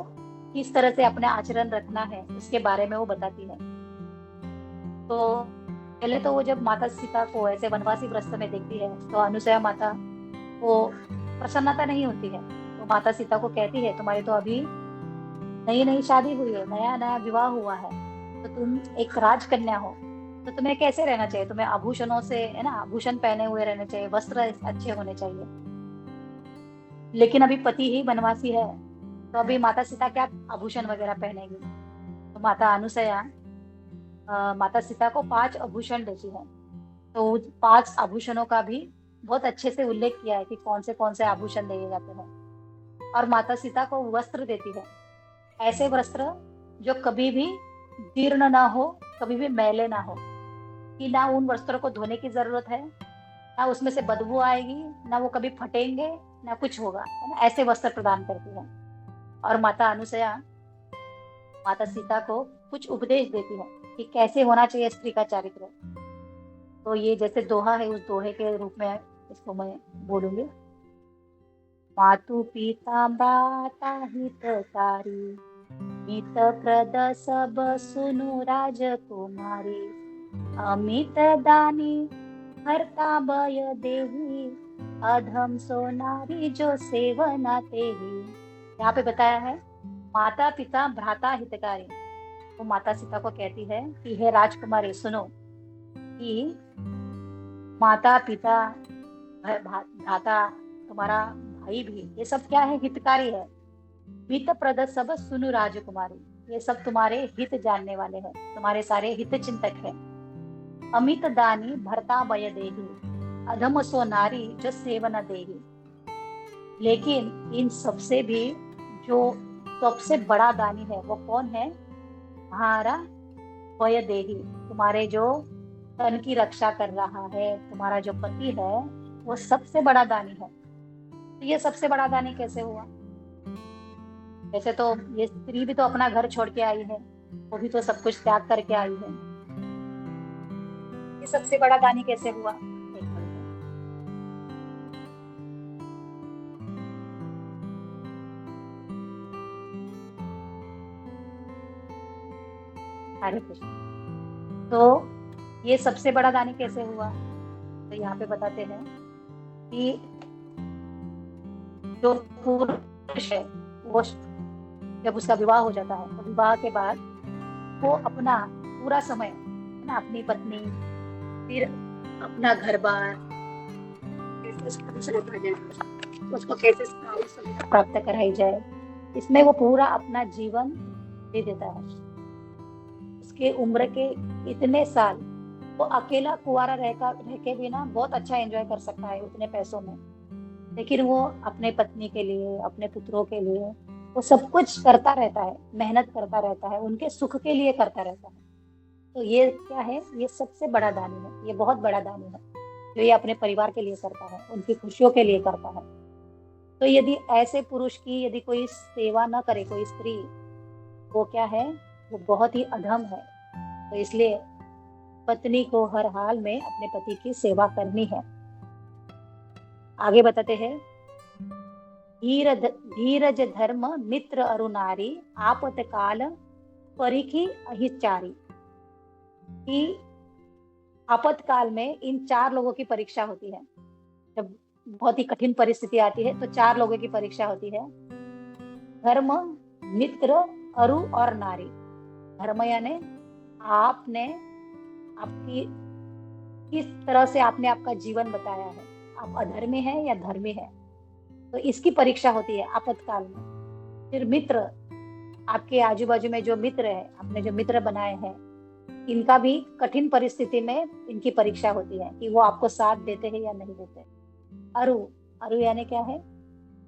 किस तरह से अपना आचरण रखना है, उसके बारे में वो बताती है। तो पहले तो वो जब माता सीता को ऐसे वनवासी व्रत में देखती है तो अनुसया माता को प्रसन्नता नहीं होती है। तो माता सीता को कहती है, तुम्हारी तो अभी नई नई शादी हुई है, नया नया विवाह हुआ है, तो तुम एक राजकन्या हो, तो तुम्हें कैसे रहना चाहिए, तुम्हें आभूषणों से, है ना, आभूषण पहने हुए रहने चाहिए, वस्त्र अच्छे होने चाहिए। लेकिन अभी पति ही वनवासी है, तो अभी माता सीता क्या आभूषण वगैरह पहनेगी। तो माता अनुसया माता सीता को 5 आभूषण देती है। तो 5 आभूषणों का भी बहुत अच्छे से उल्लेख किया है कि कौन से आभूषण दिए जाते हैं। और माता सीता को वस्त्र देती है, ऐसे वस्त्र जो कभी भी जीर्ण ना हो, कभी भी मैले ना हो, कि ना उन वस्त्रों को धोने की जरूरत है, ना उसमें से बदबू आएगी, ना वो कभी फटेंगे, ना कुछ होगा, है ना, ऐसे वस्त्र प्रदान करती है। और माता अनुसया माता सीता को कुछ उपदेश देती है कि कैसे होना चाहिए स्त्री का चरित्र। तो ये जैसे दोहा है, उस दोहे के रूप में इसको मैं बोलूंगी। मातु पिता भ्राता हितकारी, मित प्रद सब सुनु राजकुमारी, अमित दानी हरता भय देही, अधम सो नारी जो सेवना तेही। यहाँ पे बताया है माता पिता भ्राता हितकारी। वो माता सीता को कहती है कि हे राजकुमारी सुनो, कि माता पिता भ्राता, तुम्हारा भाई भी, ये सब क्या है, हितकारी है। हित प्रद सब सुनु राजकुमारी, ये सब तुम्हारे हित जानने वाले हैं, तुम्हारे सारे हित चिंतक हैं। अमित दानी भरता भय देही, अधम सो नारी जो सेवन देही। लेकिन इन सबसे भी जो सबसे बड़ा दानी है वो कौन है, तुम्हारा भय देही, तुम्हारे जो तन की रक्षा कर रहा है, तुम्हारा जो पति है, वो सबसे बड़ा दानी है। तो ये सबसे बड़ा दानी कैसे हुआ? वैसे तो ये स्त्री भी तो अपना घर छोड़ के आई है, वो भी तो सब कुछ त्याग करके आई है, ये सबसे बड़ा दानी कैसे हुआ? हरे कृष्ण। तो ये सबसे बड़ा दानी कैसे हुआ? तो यहाँ पे बताते हैं कि जो पुरुष है वो जब उसका विवाह हो जाता है, तो विवाह के बाद वो अपना पूरा समय ना, अपनी पत्नी, फिर अपना घर बार, उसको कैसे प्राप्त कराई जाए, इसमें वो पूरा अपना जीवन दे देता है। उसके उम्र के इतने साल वो अकेला कुंवारा रह के भी ना बहुत अच्छा एंजॉय कर सकता है उतने पैसों में। लेकिन वो अपने पत्नी के लिए, अपने पुत्रों के लिए वो सब कुछ करता रहता है, मेहनत करता रहता है, उनके सुख के लिए करता रहता है। तो ये क्या है, ये सबसे बड़ा दानी है, ये बहुत बड़ा दानी है जो ये अपने परिवार के लिए करता है, उनकी खुशियों के लिए करता है। तो यदि ऐसे पुरुष की यदि कोई सेवा न करे, कोई स्त्री, वो क्या है, वो बहुत ही अधम है। तो इसलिए पत्नी को हर हाल में अपने पति की सेवा करनी है। आगे बताते हैं, धीरज धर्म मित्र अरु नारी, आपतकाल परिखी अहिचारी। कि आपातकाल में इन 4 लोगों की परीक्षा होती है। जब बहुत ही कठिन परिस्थिति आती है तो 4 लोगों की परीक्षा होती है, धर्म, मित्र, अरु और नारी। धर्म यानी आपने आपकी किस तरह से आपने आपका जीवन बताया है, आप अधर्मी है या धर्मी है, तो इसकी परीक्षा होती है आपातकाल में। फिर मित्र, आपके आजू बाजू में जो मित्र है, आपने जो मित्र बनाए हैं, इनका भी कठिन परिस्थिति में इनकी परीक्षा होती है कि वो आपको साथ देते हैं या नहीं देते। अरु, अरु यानी क्या है,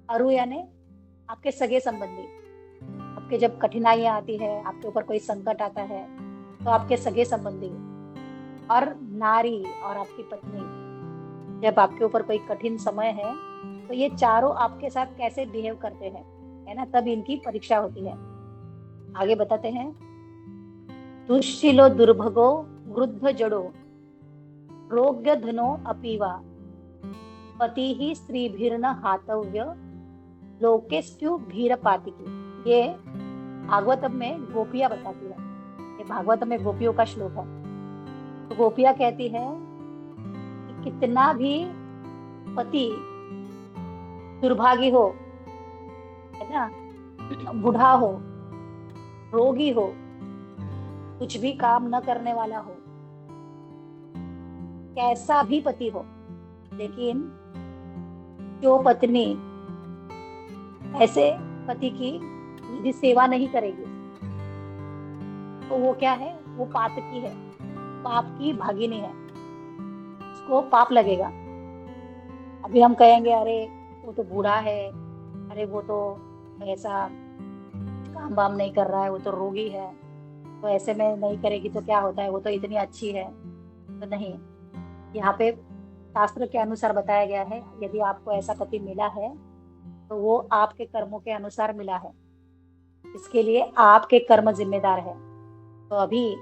अरु यानी आपके सगे संबंधी। आपके जब कठिनाइयां आती है, आपके ऊपर कोई संकट आता है, तो आपके सगे संबंधी। और नारी और आपकी पत्नी, जब आपके ऊपर कोई कठिन समय है, तो ये चारों आपके साथ कैसे बिहेव करते हैं, है ना, तब इनकी परीक्षा होती है। आगे बताते हैं, दुश्शीलो दुर्भगो वृद्ध जड़ो, रोग्य धनो अपीवा, पति ही स्त्री भीर्न हातव्य, लोकेस्त्यु भीर पातिकी। ये भागवतम में गोपियां बताती है, ये भागवतम में गोपियों का श्लोक है। तो गोपियां कहती है कि कितना भी पति दुर्भागी हो, है ना, बूढ़ा हो, रोगी हो, कुछ भी काम न करने वाला हो, कैसा भी पति हो, लेकिन जो पत्नी ऐसे पति की यदि सेवा नहीं करेगी, तो वो क्या है, वो पातकी है, पाप की भागिनी है, उसको पाप लगेगा। अभी हम कहेंगे अरे वो तो बूढ़ा है, अरे वो तो ऐसा काम वाम नहीं कर रहा है, वो तो रोगी है, तो ऐसे में नहीं करेगी तो क्या होता है, वो तो इतनी अच्छी है। तो नहीं, यहाँ पे शास्त्र के अनुसार बताया गया है, यदि आपको ऐसा पति मिला है तो वो आपके कर्मों के अनुसार मिला है, इसके लिए आपके कर्म जिम्मेदार है। तो अभी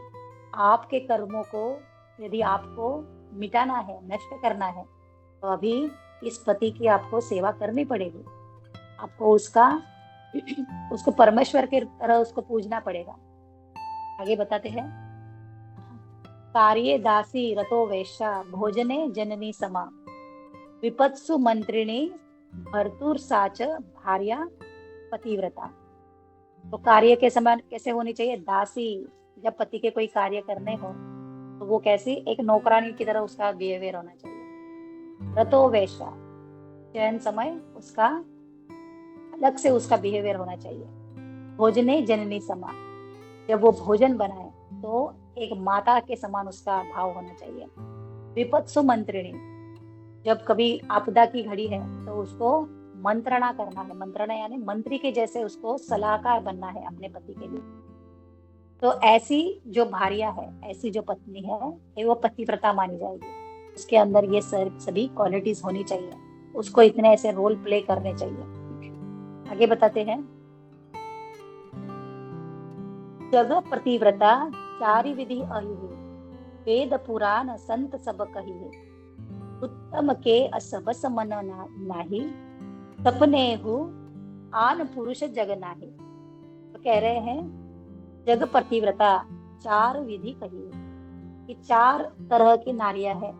आपके कर्मों को यदि आपको मिटाना है, नष्ट करना है, तो अभी इस पति की आपको सेवा करनी पड़ेगी। आपको उसको परमेश्वर के तरह उसको पूजना पड़ेगा। आगे बताते हैं, कार्ये दासी रतो वेश्या, भोजने जननी समा, विपत्सु मंत्रिणी भर्तुर साच भार्या पतिव्रता। तो कार्य के समान कैसे होनी चाहिए, दासी, जब पति के कोई कार्य करने हो तो वो कैसी, एक नौकरानी की तरह उसका बिहेवियर होना चाहिए। रतो वेश्या, चयन समय उसका अलग से उसका बिहेवियर होना चाहिए। भोजने जननी समा, जब वो भोजन बनाए तो एक माता के समान उसका भाव होना चाहिए। विपत्सु मंत्रिणी, जब कभी आपदा की घड़ी है तो उसको मंत्रणा करना है, मंत्रणा यानी मंत्री के जैसे उसको सलाहकार बनना है अपने पति के लिए। तो ऐसी जो भार्या है, ऐसी जो पत्नी है, ये वो पतिव्रता मानी जाएगी। उसके अंदर ये सभी क्वालिटीज होनी चाहिए, उसको इतने ऐसे रोल प्ले करने चाहिए। आगे बताते हैं, जग प्रतिव्रता चारि विधि अहिहि, वेद पुराण संत सब कहिहि, उत्तम के असबस मन नाही, सपने हु आन पुरुष जग नाही। तो कह रहे हैं, जग प्रतिव्रता 4 विधि कही है कि 4 तरह की नारियां हैं,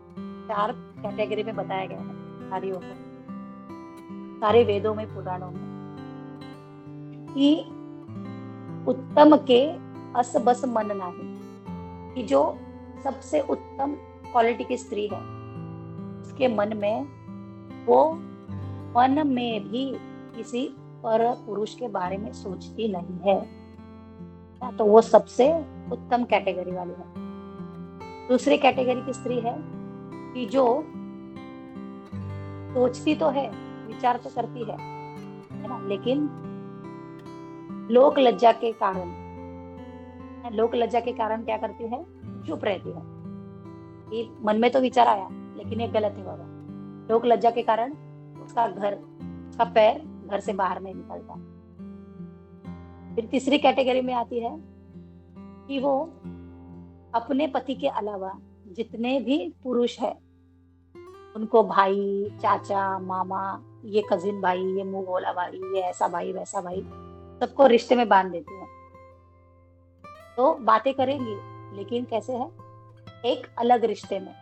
4 कैटेगरी में बताया गया है नारियों को, सारे वेदों में, पुराणों में, कि उत्तम के अस बस मन नाही, कि जो सबसे उत्तम क्वालिटी की स्त्री है, उसके मन में, वो मन में भी किसी पर पुरुष के बारे में सोचती नहीं है, तो वो सबसे उत्तम कैटेगरी वाली है। दूसरी कैटेगरी की स्त्री है कि जो सोचती तो है विचार तो करती है ना, लेकिन लोक लज्जा के कारण, लोक लज्जा के कारण क्या करती है, चुप रहती है कि मन में तो विचार आया लेकिन ये गलत है बाबा। लोक लज्जा के कारण उसका पैर घर से बाहर नहीं निकलता। फिर तीसरी कैटेगरी में आती है कि वो अपने पति के अलावा जितने भी पुरुष है उनको भाई, चाचा, मामा, ये कजिन भाई, ये मुंह बोला भाई, ये ऐसा भाई वैसा भाई, सबको रिश्ते में बांध देती है। तो बातें करेंगी लेकिन कैसे है, एक अलग रिश्ते में।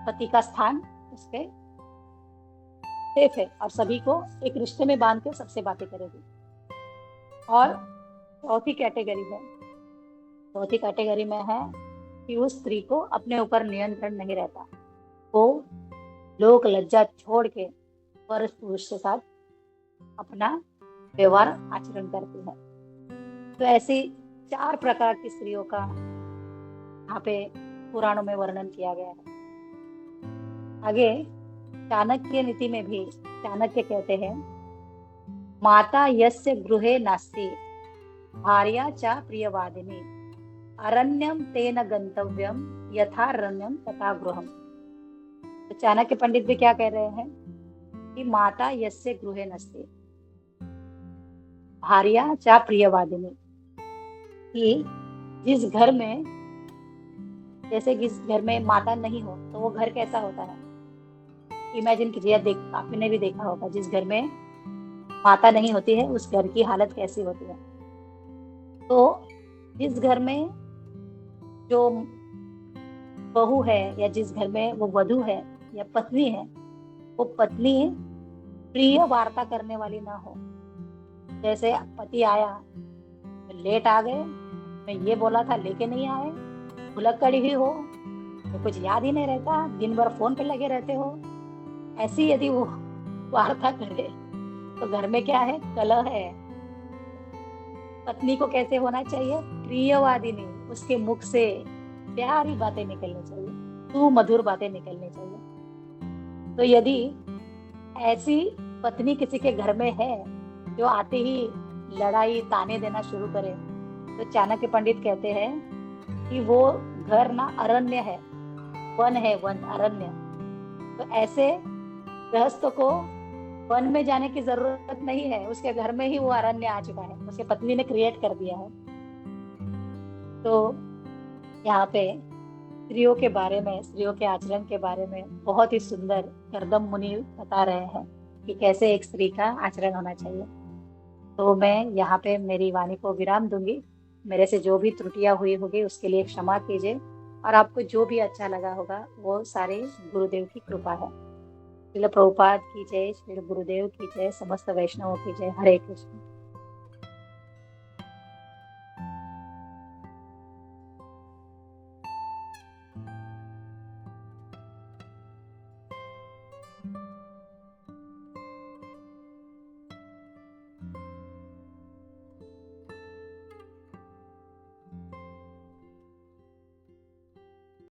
पति का स्थान उसके सेफ है और सभी को एक रिश्ते में बांध के सबसे बातें करेगी। और चौथी कैटेगरी में है कि उस स्त्री को अपने ऊपर नियंत्रण नहीं रहता, वो लोक लज्जा छोड़ के पर पुरुष के साथ अपना व्यवहार आचरण करती है। तो ऐसी 4 प्रकार की स्त्रियों का यहाँ पे पुराणों में वर्णन किया गया है। आगे चाणक्य नीति में भी चाणक्य कहते हैं, माता यस्य गृहे नास्ति भार्या च प्रियवादिनी अरण्यम तेन गंतव्यम यथारण्यम तथा गृहम। तो चाणक्य पंडित भी क्या कह रहे हैं कि माता यस्य गृहे नास्ति भार्या च प्रियवादिनी, कि जिस घर में, जैसे जिस घर में माता नहीं हो तो वो घर कैसा होता है, इमेजिन कीजिए, आपने भी देखा होगा, जिस घर में माता नहीं होती है उस घर की हालत कैसी होती है। तो जिस घर में जो बहू है या जिस घर में वो वधू है या पत्नी है, वो पत्नी प्रिय वार्ता करने वाली ना हो। जैसे पति आया, लेट आ गए, मैं ये बोला था लेके नहीं आए, भुलक्कड़ी भी हो, तो कुछ याद ही नहीं रहता, दिन भर फोन पे लगे रहते हो, ऐसी यदि वो वार्ता करे तो घर में क्या है, कलह है। पत्नी को कैसे होना चाहिए, प्रियवादिनी, उसके मुख से प्यारी बातें निकलनी चाहिए, तू मधुर बातें निकलनी चाहिए। तो यदि ऐसी पत्नी किसी के घर में है जो आते ही लड़ाई ताने देना शुरू करे, तो चाणक्य पंडित कहते हैं कि वो घर ना अरण्य है, वन है, वन, अरण्य। तो ऐसे गृहस्थ को वन में जाने की जरूरत नहीं है, उसके घर में ही वो अरण्य आ चुका है, उसके पत्नी ने क्रिएट कर दिया है। तो यहाँ पे स्त्रियों के बारे में, स्त्रियों के आचरण के बारे में बहुत ही सुंदर करदम मुनि बता रहे हैं कि कैसे एक स्त्री का आचरण होना चाहिए। तो मैं यहाँ पे मेरी वाणी को विराम दूंगी। मेरे से जो भी त्रुटियां हुई होगी उसके लिए क्षमा कीजिए, और आपको जो भी अच्छा लगा होगा वो सारे गुरुदेव की कृपा है। श्रील प्रभुपाद की जय, श्री गुरुदेव की जय, समस्त वैष्णवों की जय। हरे कृष्ण।